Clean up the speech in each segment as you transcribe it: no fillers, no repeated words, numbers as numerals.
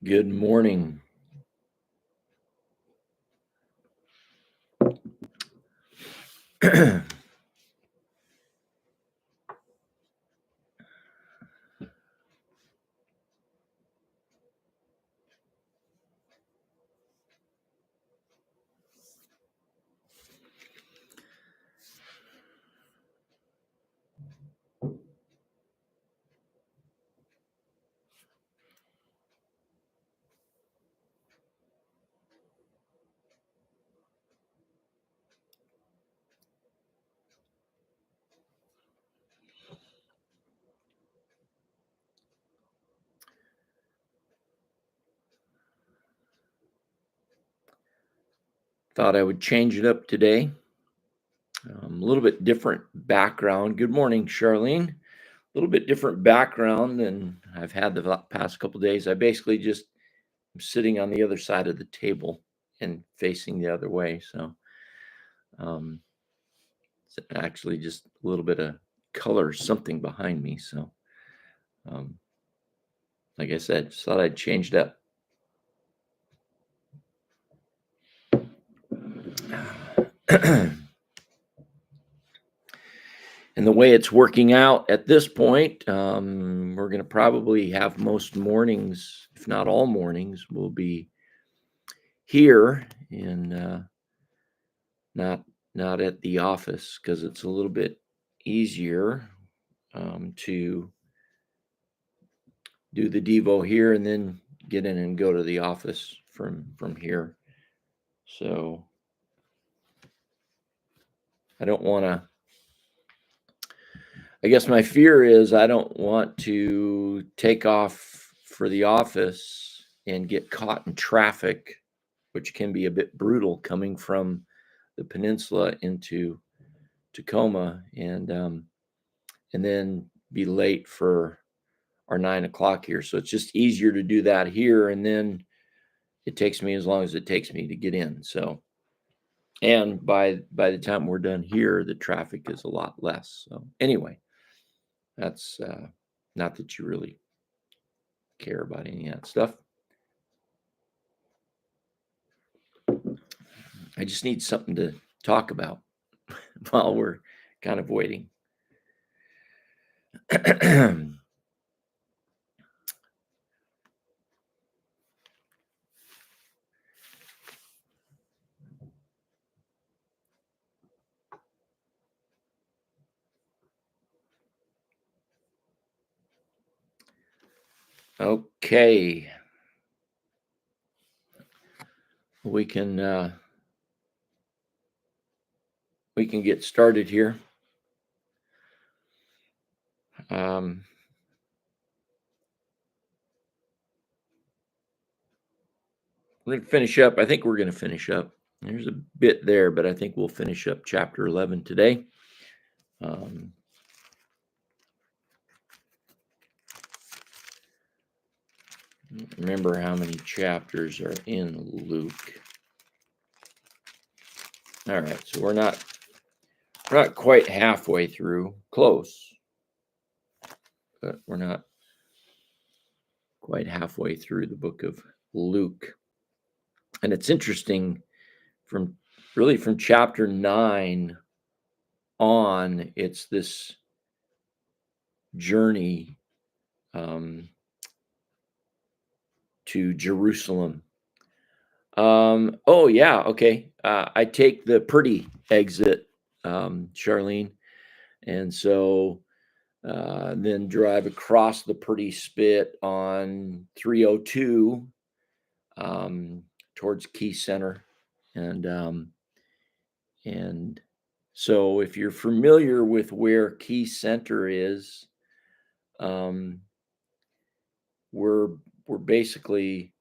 Good morning. Thought I would change it up today. A little bit different background. Good morning, Charlene. A little bit different background than I've had the past couple days. I basically just am sitting on the other side of the table and facing the other way. So um, it's actually just a little bit of color, something behind me. So um, like I said, just thought I'd change it up. And the way it's working out at this point, we're going to probably have most mornings, if not all mornings, will be here and not at the office because it's a little bit easier to do the Devo here and then get in and go to the office from here. So I don't want to. I guess my fear is I don't want to take off for the office and get caught in traffic, which can be a bit brutal coming from the peninsula into Tacoma, and then be late for our 9 o'clock here. So it's just easier to do that here, and then it takes me as long as it takes me to get in. So, and by the time we're done here, the traffic is a lot less. So anyway, that's not that you really care about any of that stuff. I just need something to talk about while we're kind of waiting. Okay. We can get started here. We're going to finish up. I think we're going to finish up. There's a bit there, but I think we'll finish up chapter 11 today. Remember how many chapters are in Luke. All right, so we're not quite halfway through. Close, but we're not quite halfway through the book of Luke. And it's interesting from chapter 9 on, it's this journey to Jerusalem. Oh yeah, okay. I take the Purdy exit, Charlene, and so then drive across the Purdy Spit on 302 towards Key Center, and so if you're familiar with where Key Center is, we're basically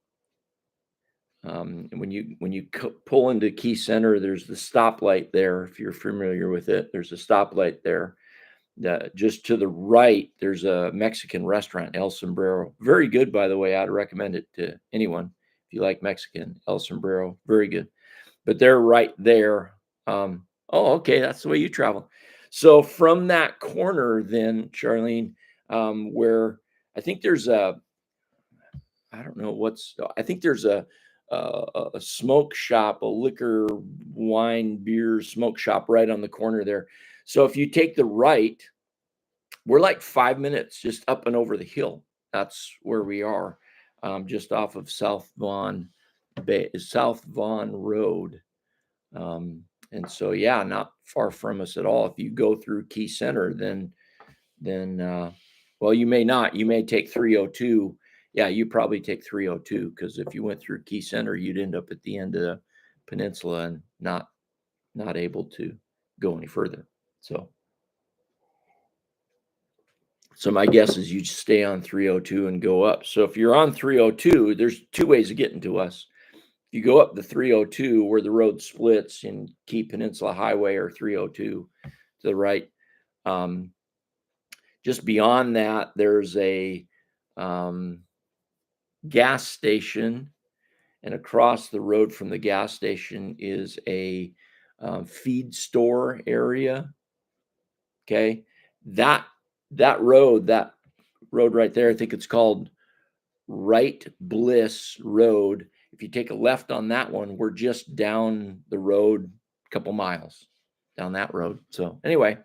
when you pull into Key Center, there's the stoplight there. If you're familiar with it, there's a stoplight there. Just to the right, there's a Mexican restaurant, El Sombrero. Very good, by the way. I'd recommend it to anyone if you like Mexican. El Sombrero, very good. But they're right there. Oh, okay, that's the way you travel. So from that corner, then, Charlene, where I think there's a I don't know what's. I think there's a smoke shop, a liquor, wine, beer smoke shop right on the corner there. So if you take the right, we're like 5 minutes just up and over the hill. That's where we are, just off of South Vaughan Road. And so, yeah, not far from us at all. If you go through Key Center, then well, you may not. You may take 302. Yeah, you probably take 302 because if you went through Key Center, you'd end up at the end of the peninsula and not able to go any further. So my guess is you stay on 302 and go up. So if you're on 302, there's two ways of getting to us. You go up the 302 where the road splits in Key Peninsula Highway or 302 to the right. Just beyond that, there's a gas station, and across the road from the gas station is a feed store area. Okay, that road right there, I think it's called Wright Bliss Road. If you take a left on that one, we're just down the road a couple miles down that road. So anyway,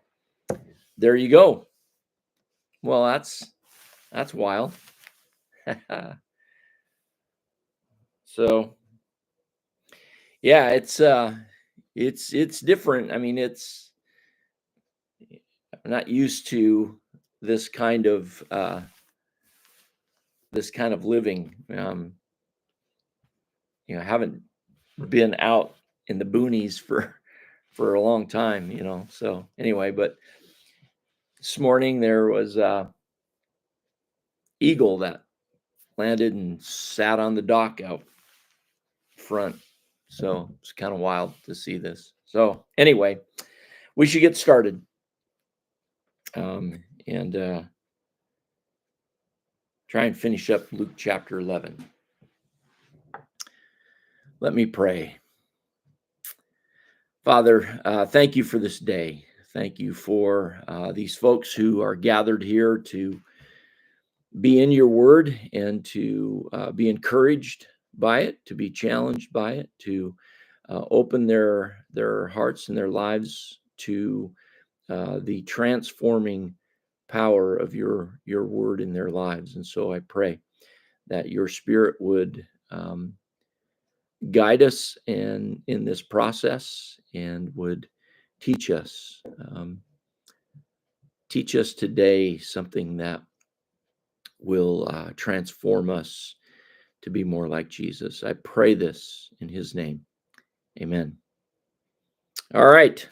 there you go. Well, that's wild. So yeah, it's different. I mean, I'm not used to this kind of living. I haven't been out in the boonies for a long time, So anyway, but this morning there was a eagle that landed and sat on the dock out front. So it's kind of wild to see this. So anyway, we should get started. And try and finish up Luke chapter 11. Let me pray. Father, thank you for this day. Thank you for these folks who are gathered here to be in your word and to be encouraged by it, to be challenged by it, to open their hearts and their lives to the transforming power of your word in their lives. And so I pray that your Spirit would guide us in this process and would teach us today something that will transform us to be more like Jesus. I pray this in his name. Amen. All right.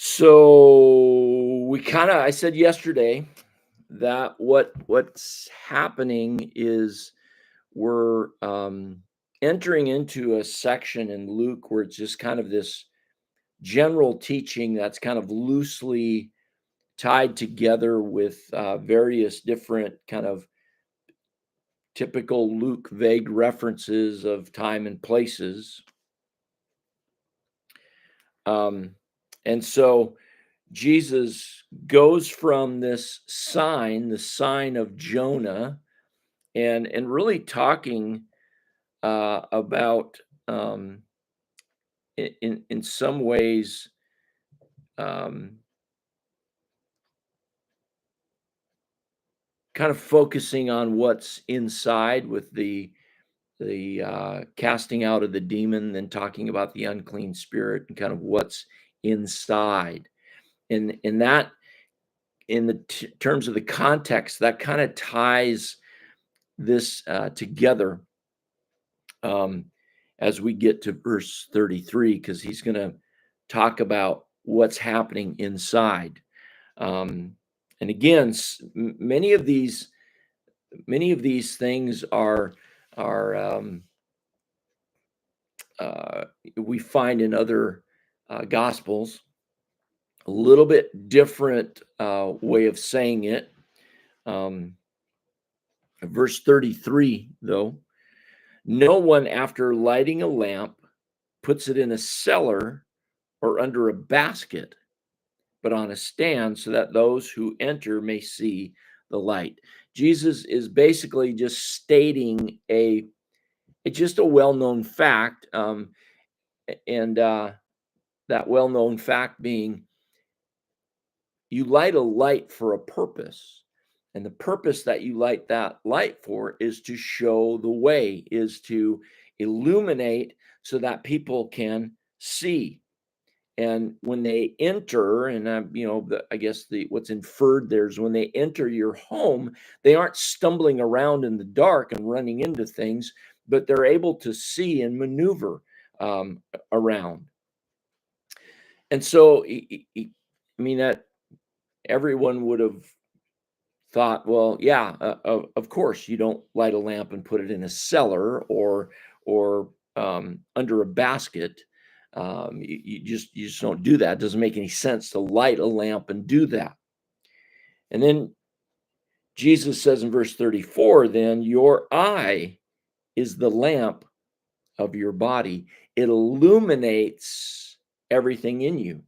So I said yesterday that what's happening is we're entering into a section in Luke where it's just kind of this general teaching that's kind of loosely tied together with various different kind of typical Luke vague references of time and places. And so Jesus goes from this sign, the sign of Jonah, and really talking about in some ways kind of focusing on what's inside with the casting out of the demon, then talking about the unclean spirit and kind of what's inside. And that, in the terms of the context, that kind of ties this together as we get to verse 33, because he's going to talk about what's happening inside. And again, many of these things are we find in other gospels. A little bit different way of saying it. Verse 33, though, no one after lighting a lamp puts it in a cellar or under a basket, but on a stand so that those who enter may see the light. Jesus is basically just stating it's just a well-known fact, and that well-known fact being you light a light for a purpose. And the purpose that you light that light for is to show the way, is to illuminate so that people can see. And when they enter, and I guess what's inferred there is when they enter your home, they aren't stumbling around in the dark and running into things, but they're able to see and maneuver around. And so, I mean, that everyone would have thought, well, yeah, of course, you don't light a lamp and put it in a cellar or under a basket. You just don't do that. It doesn't make any sense to light a lamp and do that. And then Jesus says in verse 34, then your eye is the lamp of your body. It illuminates everything in you,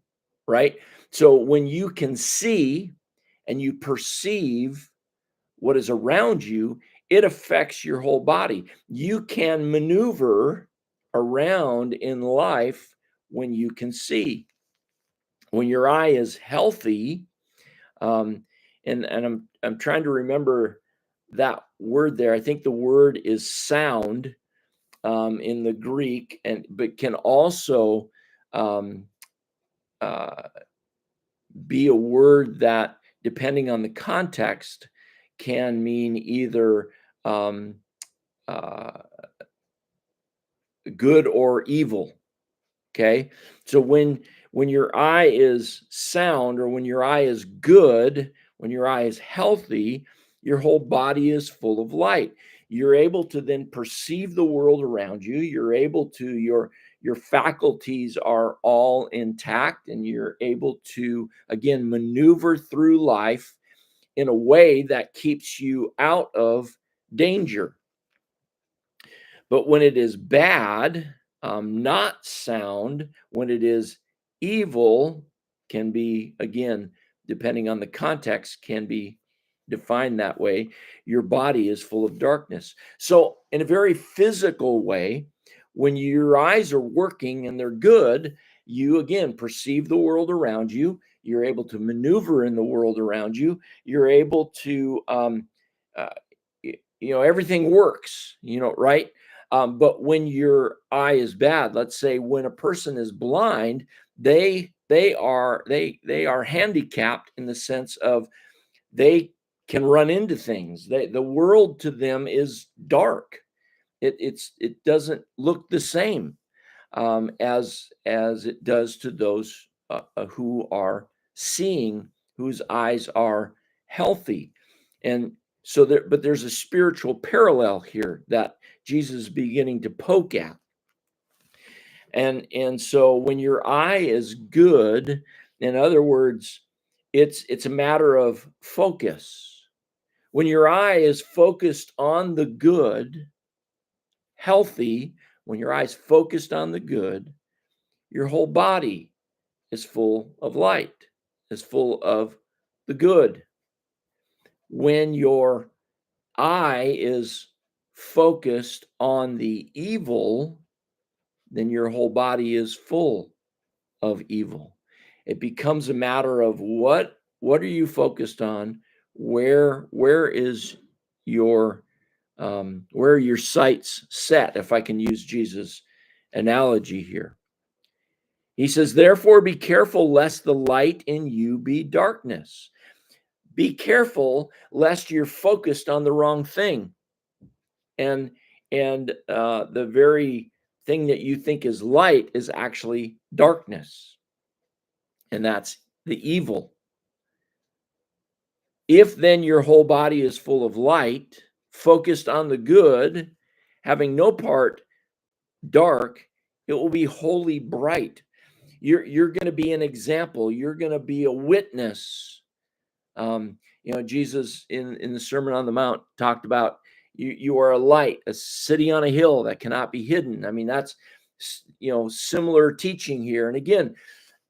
right? So when you can see and you perceive what is around you, it affects your whole body. You can maneuver around in life when you can see. When your eye is healthy, and I'm trying to remember that word there. I think the word is sound in the Greek, but can also be a word that, depending on the context, can mean either good or evil. Okay, so when your eye is sound, or when your eye is good, when your eye is healthy, your whole body is full of light. You're able to then perceive the world around you. You're able to, your faculties are all intact, and you're able to, again, maneuver through life in a way that keeps you out of danger. But when it is bad, not sound, when it is evil, can be, again, depending on the context, can be defined that way. Your body is full of darkness. So in a very physical way, when your eyes are working and they're good, you again perceive the world around you. You're able to maneuver in the world around you. You're able to, everything works, right? But when your eye is bad, let's say when a person is blind, they are handicapped in the sense of they can run into things. The world to them is dark. It doesn't look the same as it does to those who are seeing, whose eyes are healthy. And so there's a spiritual parallel here that Jesus is beginning to poke at. And so when your eye is good, in other words, it's a matter of focus. When your eye is focused on the good, healthy, when your eye's focused on the good, your whole body is full of light, is full of the good. When your eye is focused on the evil, then your whole body is full of evil. It becomes a matter of what are you focused on? Where is your where are your sights set, if I can use Jesus' analogy here? He says, therefore, be careful lest the light in you be darkness. Be careful lest you're focused on the wrong thing. And the very thing that you think is light is actually darkness. And that's the evil. If then your whole body is full of light, focused on the good, having no part dark, it will be wholly bright. You're going to be an example. You're going to be a witness. Jesus in the Sermon on the Mount talked about you are a light, a city on a hill that cannot be hidden. I mean, that's similar teaching here. And again,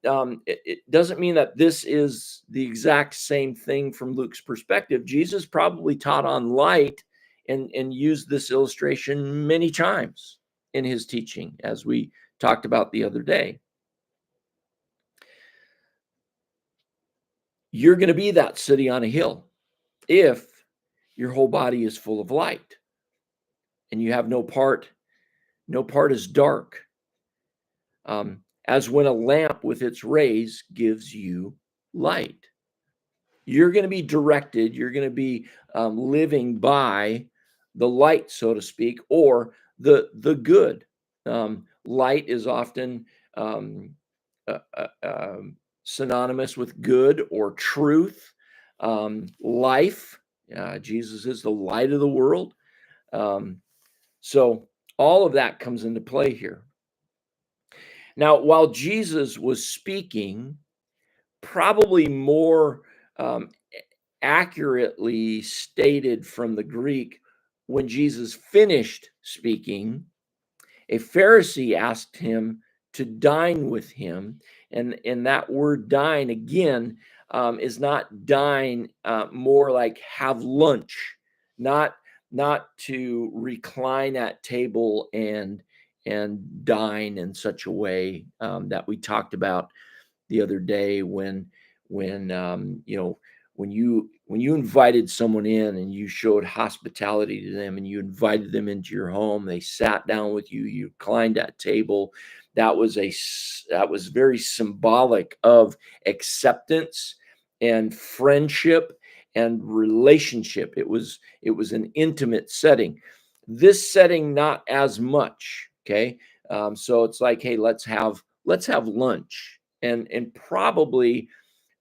it doesn't mean that this is the exact same thing from Luke's perspective. Jesus probably taught on light and used this illustration many times in his teaching, as we talked about the other day. You're going to be that city on a hill if your whole body is full of light and you have no part is dark. As when a lamp with its rays gives you light. You're going to be directed, you're going to be living by the light, so to speak, or the good. Light is often synonymous with good or truth, life. Jesus is the light of the world. So all of that comes into play here. Now, while Jesus was speaking, probably more accurately stated from the Greek, when Jesus finished speaking, a Pharisee asked him to dine with him. And that word dine, again, is not dine, more like have lunch, not to recline at table and dine in such a way that we talked about the other day when when you invited someone in and you showed hospitality to them and you invited them into your home, they sat down with you, you reclined at table. That was very symbolic of acceptance and friendship and relationship. It was an intimate setting. This setting, not as much. Okay, so it's like, hey, let's have lunch, and probably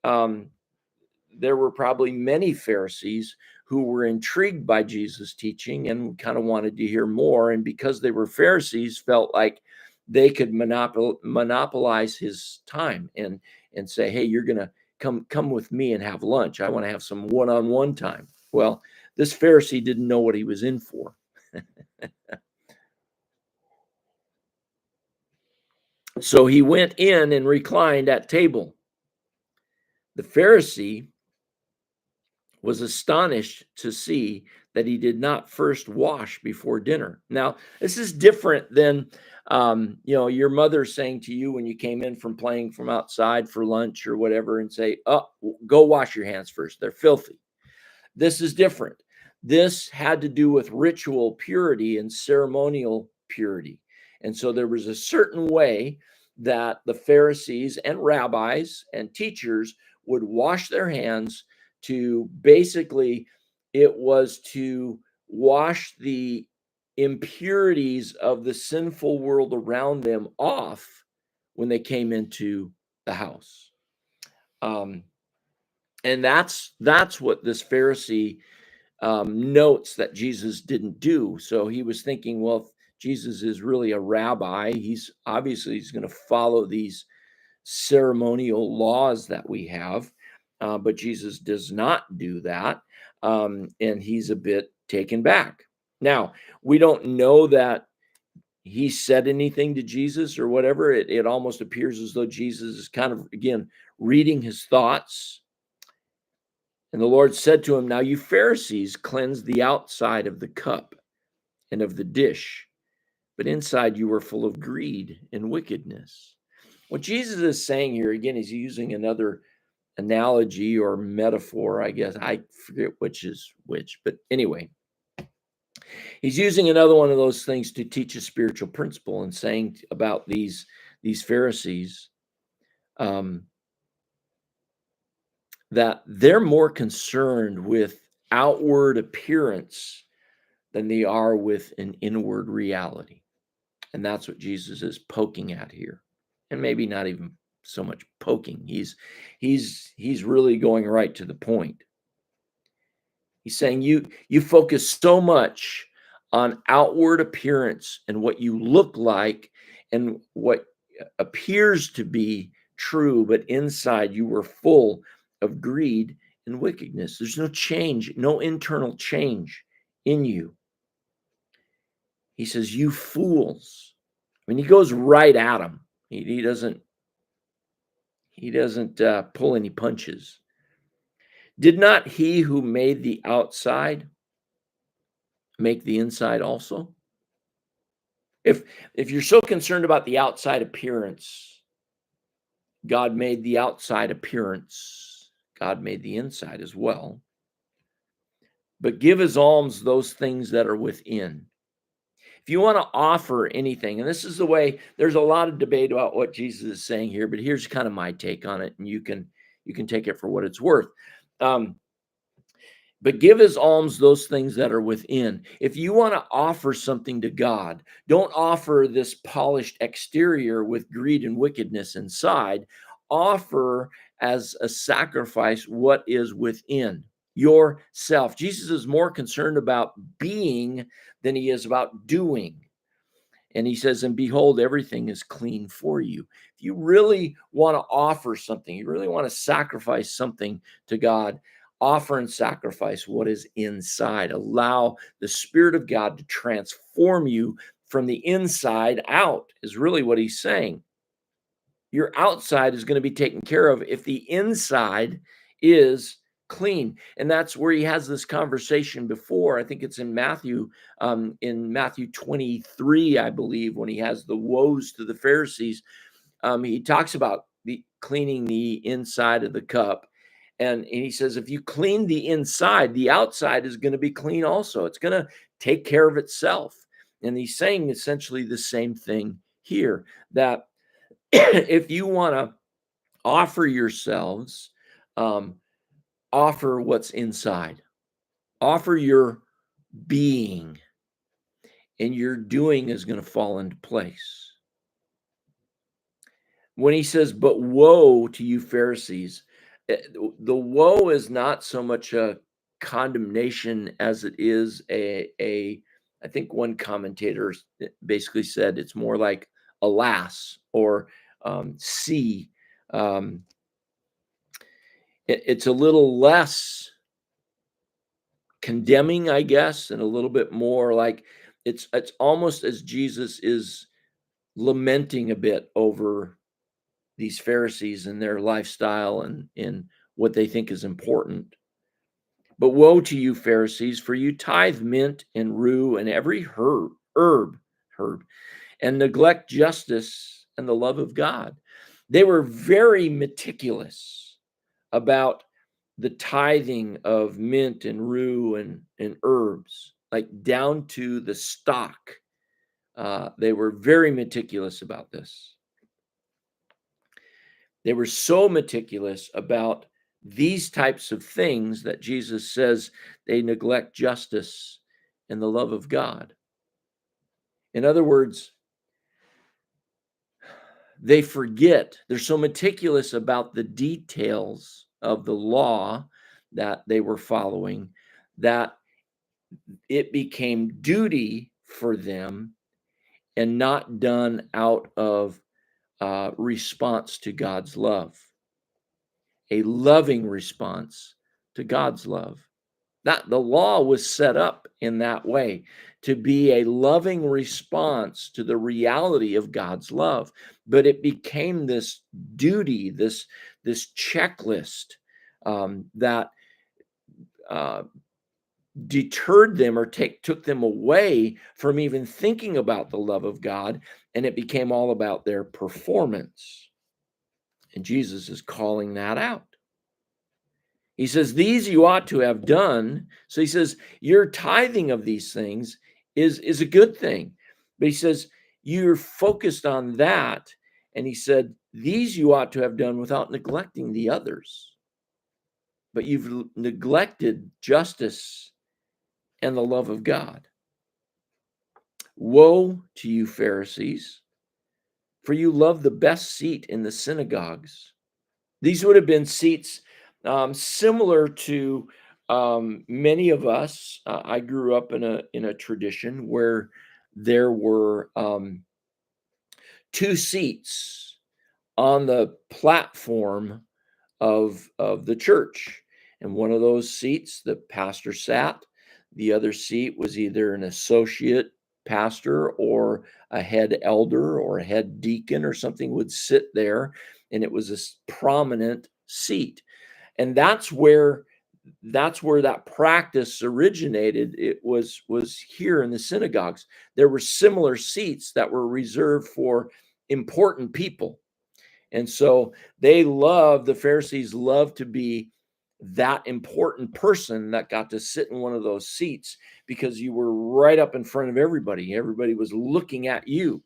there were probably many Pharisees who were intrigued by Jesus' teaching and kind of wanted to hear more. And because they were Pharisees, felt like they could monopolize his time and say, hey, you're going to come with me and have lunch. I want to have some one-on-one time. Well, this Pharisee didn't know what he was in for. So he went in and reclined at table. The Pharisee was astonished to see that he did not first wash before dinner. Now, this is different than your mother saying to you when you came in from playing from outside for lunch or whatever and say, oh, go wash your hands first. They're filthy. This is different. This had to do with ritual purity and ceremonial purity. And so there was a certain way that the Pharisees and rabbis and teachers would wash their hands to basically, it was to wash the impurities of the sinful world around them off when they came into the house. And that's what this Pharisee notes that Jesus didn't do. So he was thinking, well, if Jesus is really a rabbi, he's going to follow these ceremonial laws that we have. But Jesus does not do that. And he's a bit taken back. Now, we don't know that he said anything to Jesus or whatever. It almost appears as though Jesus is kind of, again, reading his thoughts. And the Lord said to him, now you Pharisees cleanse the outside of the cup and of the dish, but inside you are full of greed and wickedness. What Jesus is saying here, again, he's using another analogy or metaphor, I guess. I forget which is which, but anyway, he's using another one of those things to teach a spiritual principle and saying about these Pharisees, that they're more concerned with outward appearance than they are with an inward reality. And that's what Jesus is poking at here. And maybe not even so much poking. He's really going right to the point. He's saying you focus so much on outward appearance and what you look like and what appears to be true, but inside you were full of greed and wickedness. There's no change, no internal change in you. He says, you fools. I mean, he goes right at them. He doesn't He doesn't pull any punches. Did not he who made the outside make the inside also? If if you're so concerned about the outside appearance, God made the outside appearance. God made the inside as well. But give as alms those things that are within. If you want to offer anything, and this is the way, there's a lot of debate about what Jesus is saying here, but here's kind of my take on it, and you can take it for what it's worth. Um, but give as alms those things that are within. If you want to offer something to God, don't offer this polished exterior with greed and wickedness inside. Offer as a sacrifice what is within yourself. Jesus is more concerned about being than he is about doing. And he says, and behold, everything is clean for you. If you really want to offer something, you really want to sacrifice something to God, offer and sacrifice what is inside. Allow the Spirit of God to transform you from the inside out, is really what he's saying. Your outside is going to be taken care of if the inside is clean. And that's where he has this conversation before. I think it's in Matthew 23, I believe, when he has the woes to the Pharisees. He talks about the cleaning the inside of the cup. And he says, if you clean the inside, the outside is going to be clean also. It's going to take care of itself. And he's saying essentially the same thing here, that if you want to offer yourselves, um, offer what's inside, offer your being, and your doing is going to fall into place. When he says, but woe to you, Pharisees, the woe is not so much a condemnation as it is I think one commentator basically said it's more like alas, or see. Um, it's a little less condemning, I guess, and a little bit more like it's almost as Jesus is lamenting a bit over these Pharisees and their lifestyle and what they think is important. But woe to you, Pharisees, for you tithe mint and rue and every herb, and neglect justice and the love of God. They were very meticulous about the tithing of mint and rue and herbs, like down to the stock. They were very meticulous about this. They were so meticulous about these types of things that Jesus says they neglect justice and the love of God. In other words, they forget. They're so meticulous about the details of the law that they were following that it became duty for them and not done out of response to God's love, a loving response to God's love. That the law was set up in that way to be a loving response to the reality of God's love, but it became this duty, this checklist that uh, deterred them or took them away from even thinking about the love of God, and it became all about their performance. And Jesus is calling that out. He says, these you ought to have done. So he says, your tithing of these things is a good thing. But he says, you're focused on that. And he said, these you ought to have done without neglecting the others. But you've neglected justice and the love of God. Woe to you, Pharisees, for you love the best seat in the synagogues. These would have been seats similar to many of us. I grew up in a tradition where there were two seats on the platform of the church, and one of those seats the pastor sat. The other seat was either an associate pastor or a head elder or a head deacon or something would sit there, and it was this prominent seat. And that's where that practice originated. It was here in the synagogues. There were similar seats that were reserved for important people. And so the Pharisees loved to be that important person that got to sit in one of those seats, because you were right up in front of everybody. Everybody was looking at you.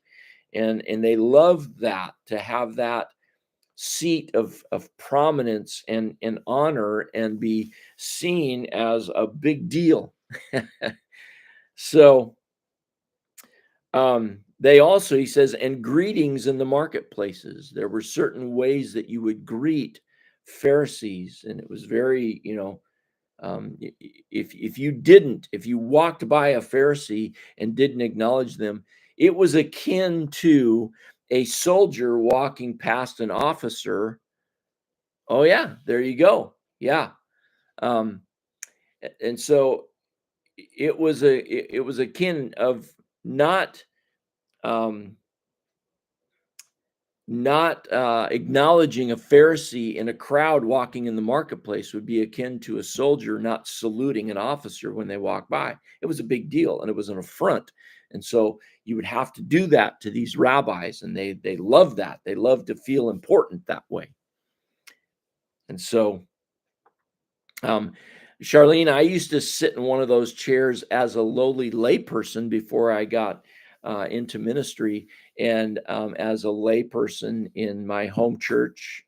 And they loved that, to have that seat of prominence and honor and be seen as a big deal. So they also, he says, and greetings in the marketplaces. There were certain ways that you would greet Pharisees, and it was very, if you walked by a Pharisee and didn't acknowledge them, it was akin to a soldier walking past an officer. Oh yeah, there you go. Yeah. Um, and so it was akin of not um, not acknowledging a Pharisee in a crowd walking in the marketplace would be akin to a soldier not saluting an officer when they walk by. It was a big deal, and it was an affront. And so you would have to do that to these rabbis, and they love that. They love to feel important that way. And so, Charlene, I used to sit in one of those chairs as a lowly layperson before I got into ministry. And as a layperson in my home church,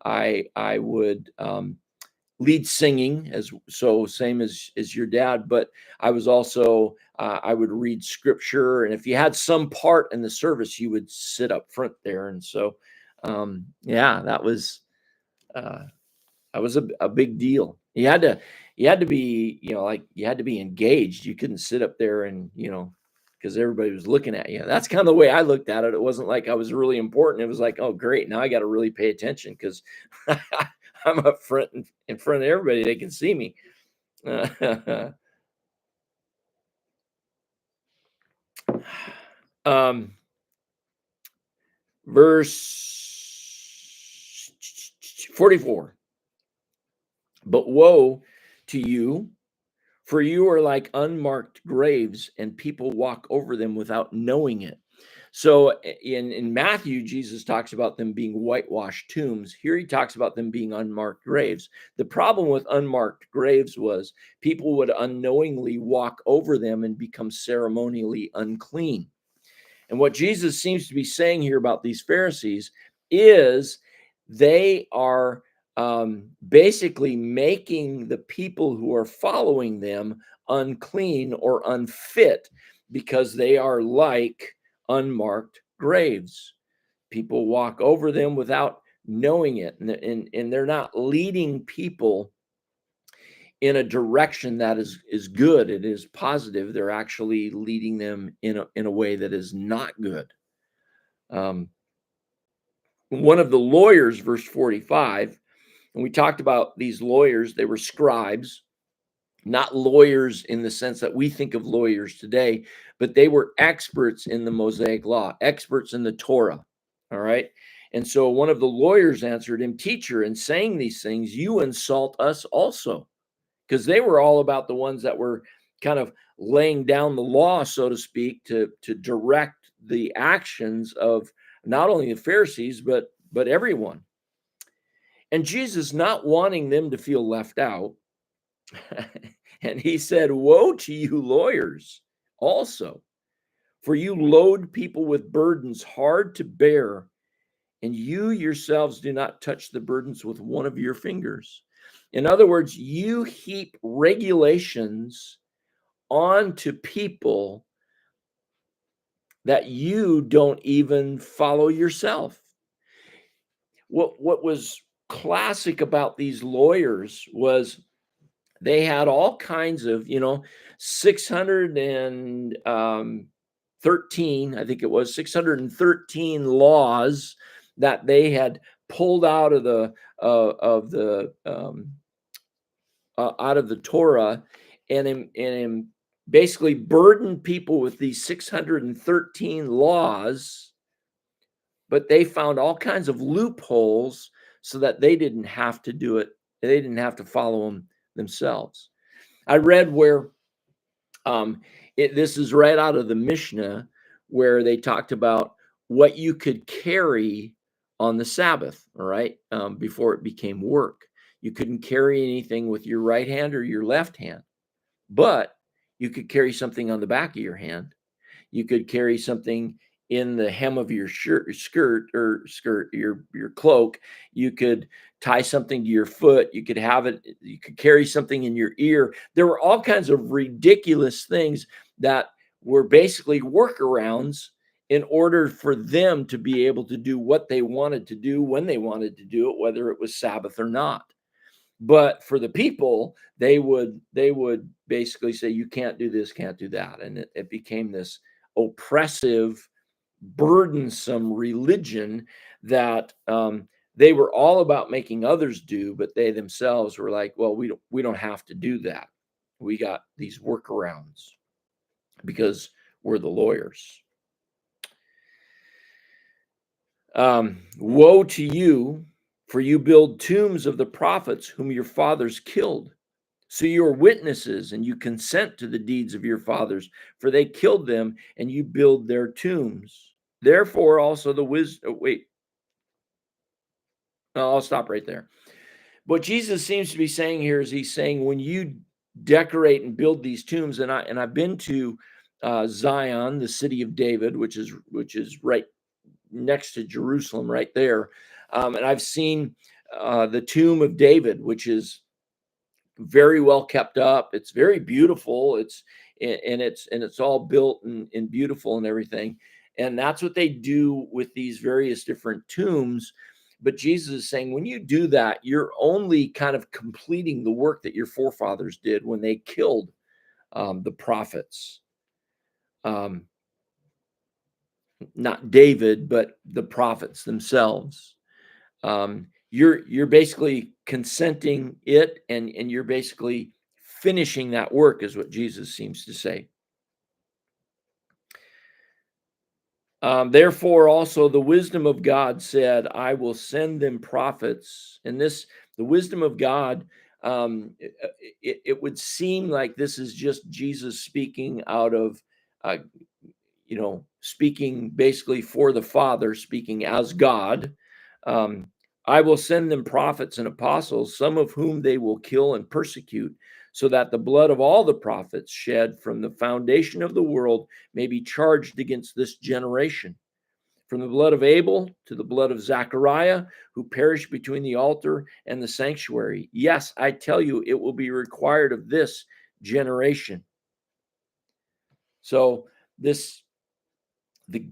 I would lead singing, same as your dad. But I was also I would read scripture, and if you had some part in the service, you would sit up front there. And so, yeah, that was a big deal. You had to be, like, you had to be engaged. You couldn't sit up there and, because everybody was looking at you. That's kind of the way I looked at it. It wasn't like I was really important. It was like, oh, great. Now I got to really pay attention, because I'm up front in front of everybody. They can see me. Verse 44. But woe to you, for you are like unmarked graves, and people walk over them without knowing it. So in Matthew, Jesus talks about them being whitewashed tombs. Here he talks about them being unmarked graves. The problem with unmarked graves was people would unknowingly walk over them and become ceremonially unclean. And what Jesus seems to be saying here about these Pharisees is they are basically making the people who are following them unclean or unfit, because they are like unmarked graves. People walk over them without knowing it, and they're not leading people in a direction that is good. It is positive. They're actually leading them in a way that is not good. One of the lawyers, verse 45, and we talked about these lawyers, they were scribes, not lawyers in the sense that we think of lawyers today, but they were experts in the Mosaic law, experts in the Torah. All right. And so one of the lawyers answered him, "Teacher, in saying these things, you insult us also." Because they were all about the ones that were kind of laying down the law, so to speak, to direct the actions of not only the Pharisees, but everyone. And Jesus, not wanting them to feel left out, and he said, "Woe to you, lawyers, also, for you load people with burdens hard to bear, and you yourselves do not touch the burdens with one of your fingers." In other words, you heap regulations onto people that you don't even follow yourself. What was classic about these lawyers was they had all kinds of, 613, I think it was 613 laws that they had pulled out of the out of the Torah, and basically burdened people with these 613 laws, but they found all kinds of loopholes so that they didn't have to do it. They didn't have to follow them themselves. I read where um, this is right out of the Mishnah, where they talked about what you could carry on the Sabbath, all right, before it became work. You couldn't carry anything with your right hand or your left hand, but you could carry something on the back of your hand. You could carry something in the hem of your skirt, your cloak. You could tie something to your foot. You could have it. You could carry something in your ear. There were all kinds of ridiculous things that were basically workarounds in order for them to be able to do what they wanted to do when they wanted to do it, whether it was Sabbath or not. But for the people, they would basically say, you can't do this, can't do that. And it became this oppressive, burdensome religion that they were all about making others do, but they themselves were like, well, we don't have to do that. We got these workarounds because we're the lawyers. Woe to you, for you build tombs of the prophets whom your fathers killed. So you are witnesses, and you consent to the deeds of your fathers, for they killed them, and you build their tombs. Therefore, also the wisdom. Wait, no, I'll stop right there. What Jesus seems to be saying here is he's saying when you decorate and build these tombs, and I've been to Zion, the city of David, which is right next to Jerusalem, right there, and I've seen the tomb of David, which is very well kept up. It's very beautiful. It's all built and beautiful and everything. And that's what they do with these various different tombs. But Jesus is saying when you do that, you're only kind of completing the work that your forefathers did when they killed the prophets. Not David, but the prophets themselves. You're basically consenting it, and you're basically finishing that work, is what Jesus seems to say. Therefore, also the wisdom of God said, I will send them prophets. And the wisdom of God, it would seem like this is just Jesus speaking out of, speaking basically for the Father, speaking as God. I will send them prophets and apostles, some of whom they will kill and persecute, so that the blood of all the prophets shed from the foundation of the world may be charged against this generation. From the blood of Abel to the blood of Zechariah, who perished between the altar and the sanctuary. Yes, I tell you, it will be required of this generation. So the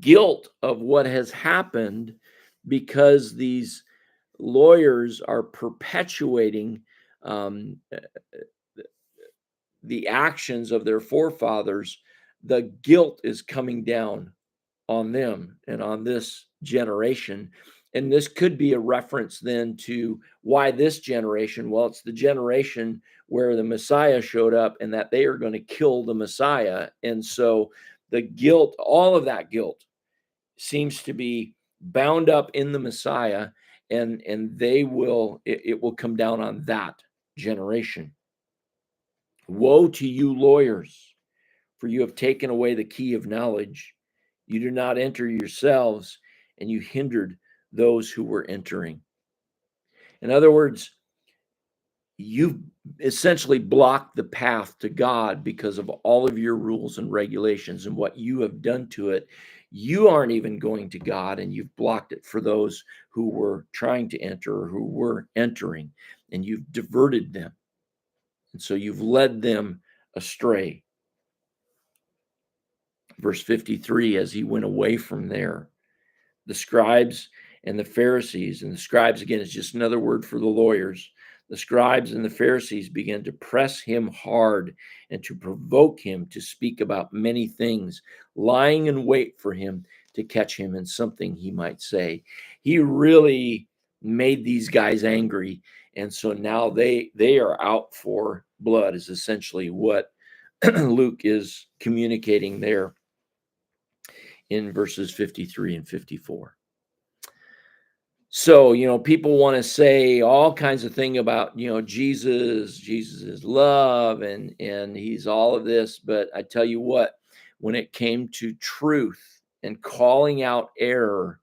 guilt of what has happened, because these lawyers are perpetuating the actions of their forefathers, the guilt is coming down on them and on this generation. And this could be a reference then to why this generation, well, it's the generation where the Messiah showed up and that they are going to kill the Messiah. And so the guilt, all of that guilt seems to be bound up in the Messiah, and it will come down on that generation. Woe to you, lawyers, for you have taken away the key of knowledge. You do not enter yourselves, and you hindered those who were entering. In other words, you've essentially blocked the path to God because of all of your rules and regulations and what you have done to it. You aren't even going to God, and you've blocked it for those who were trying to enter or who were entering, and you've diverted them. And so you've led them astray. Verse 53, as he went away from there, the scribes and the Pharisees, and the scribes, again, is just another word for the lawyers. The scribes and the Pharisees began to press him hard and to provoke him to speak about many things, lying in wait for him to catch him in something he might say. He really made these guys angry. And so now they are out for blood, is essentially what Luke is communicating there in verses 53 and 54. So, people want to say all kinds of things about, Jesus is love and he's all of this. But I tell you what, when it came to truth and calling out error,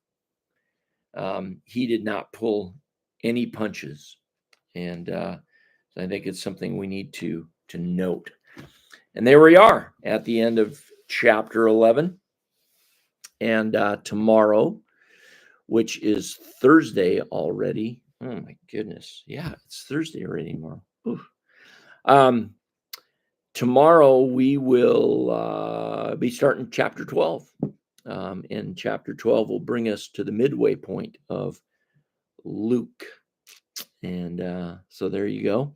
he did not pull any punches. And I think it's something we need to note. And there we are at the end of chapter 11. And tomorrow, which is Thursday already. Oh my goodness. Yeah, it's Thursday already tomorrow. Tomorrow we will be starting chapter 12. And chapter 12 will bring us to the midway point of Luke. And so there you go.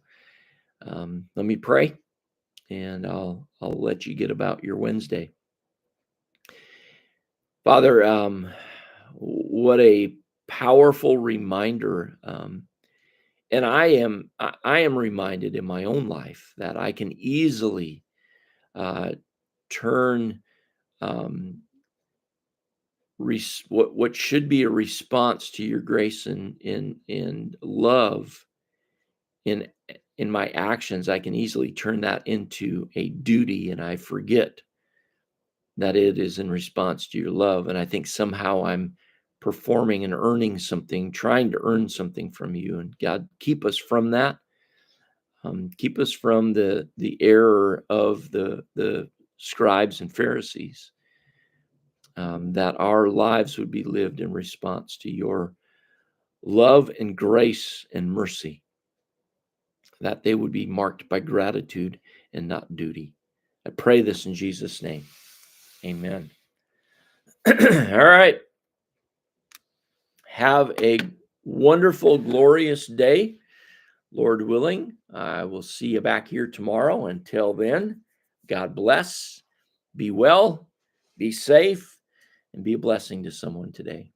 Let me pray, and I'll let you get about your Wednesday. Father, what a powerful reminder. And I am reminded in my own life that I can easily turn what should be a response to your grace and love in my actions. I can easily turn that into a duty, and I forget that it is in response to your love. And I think somehow I'm performing and earning something, trying to earn something from you. And God, keep us from that. Keep us from the error of the scribes and Pharisees, that our lives would be lived in response to your love and grace and mercy, that they would be marked by gratitude and not duty. I pray this in Jesus' name. Amen. All right. Have a wonderful, glorious day. Lord willing, I will see you back here tomorrow. Until then, God bless, be well, be safe, and be a blessing to someone today.